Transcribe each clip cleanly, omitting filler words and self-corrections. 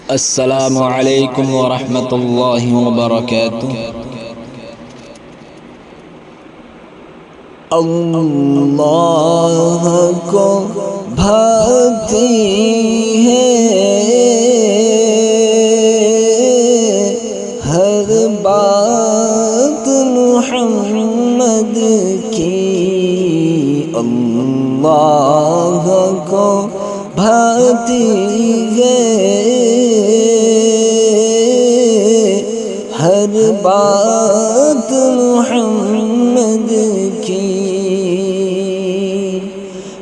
السلام علیکم ورحمۃ اللہ وبرکاتہ۔ اللہ کو بھاتی ہے ہر بات محمد کی، اللہ کو بھاتی ہے ہر بات محمد کی،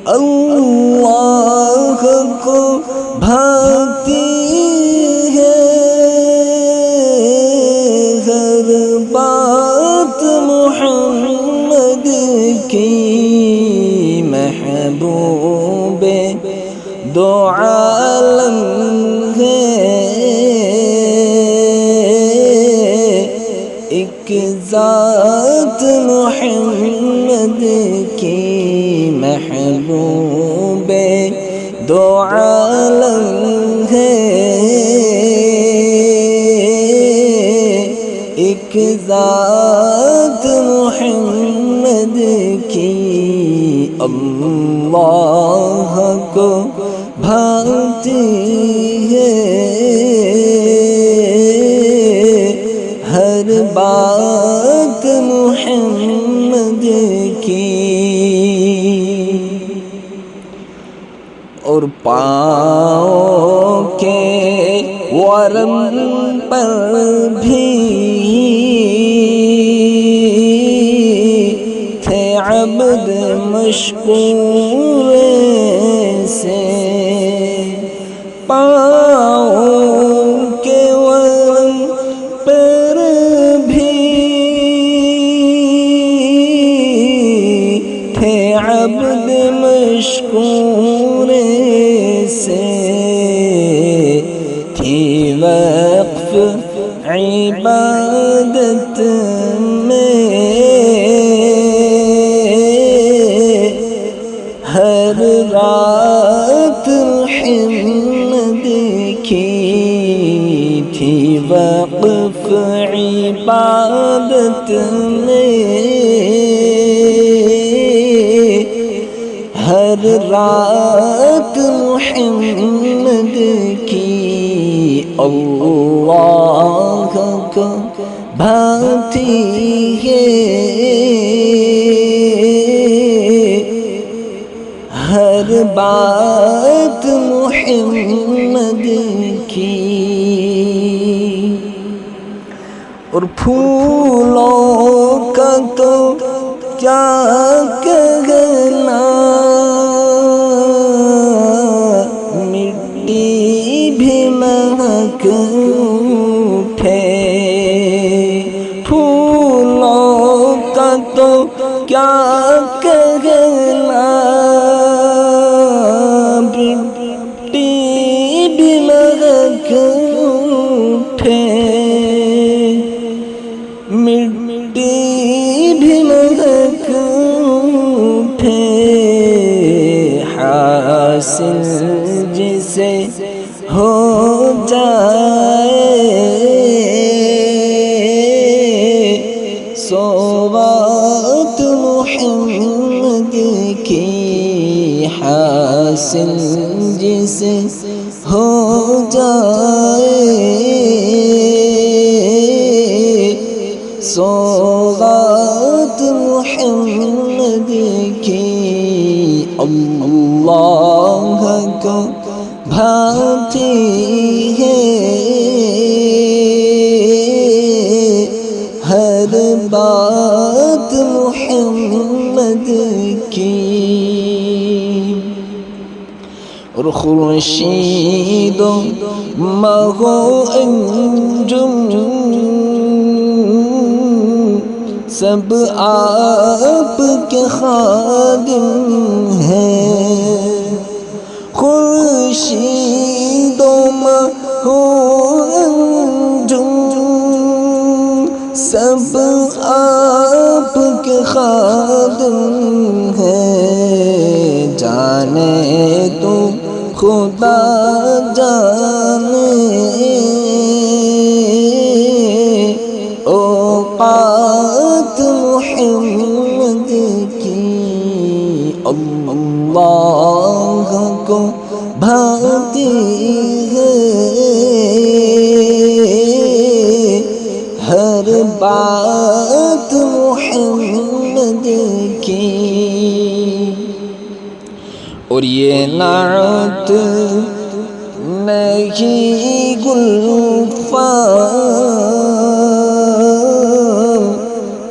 اللہ کو بھاتی ہے ہر بات محمد کی، محبوب دو عالم ہے ایک ذات محمد کی، محبوب دو عالم ہے ایک ذات محمد کی، اللہ کو بھاتی ہے ہر بات محمد کی، اور پاؤں کے ورم پر بھی تھے عبد مشکور سے، پاؤں کے ورم پر بھی تھے عبد مشکور سے، تھی وقف عبادت میں ہر رات محمد کی، تھی وقف عبادت میں ہر رات محمد کی، اللہ کو بھاتی ہے ہر بات محمد کی، اور پھولوں کا تو کیا کہنا، مٹی بھی مہک اٹھے، پھولوں کا تو کیا کہنا، مٹی بھی مہک اٹھے، مٹی بھی مہک اٹھے، حاصل جسے ہو جائے صوبات محمد کی، حاصل جسے ہو جائے صوبات محمد کی، اللہ کو بھاتی ہے ہر بات محمد کی، اور خورشید و ماہ و انجم سب آپ کے خادم ہیں، خورشید و ماہ و انجم سب آپ کے خادم ہیں، جانے تو خدا جانے ہے ہر بات محمد کی، اور یہ نعت نہیں گلفام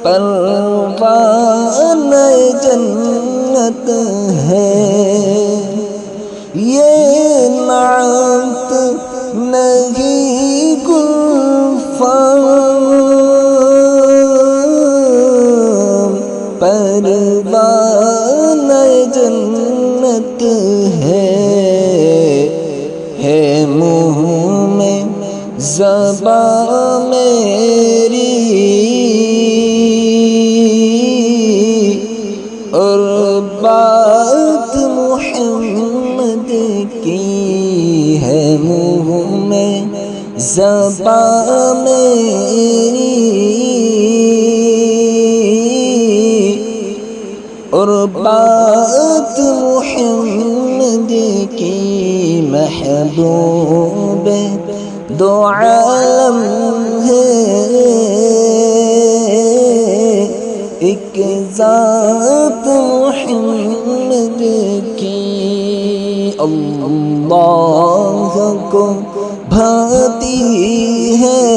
پروان جنت ہے، یہ نعت نہیں گلفام پروان جنت ہے منہ میں زبان میری اور بات محمد کی، ہے منہ میں زبان میری اور بات محمد کی، محبوب دو عالم ہے ایک ذات محمد کی، اللہ کو بھاتی ہے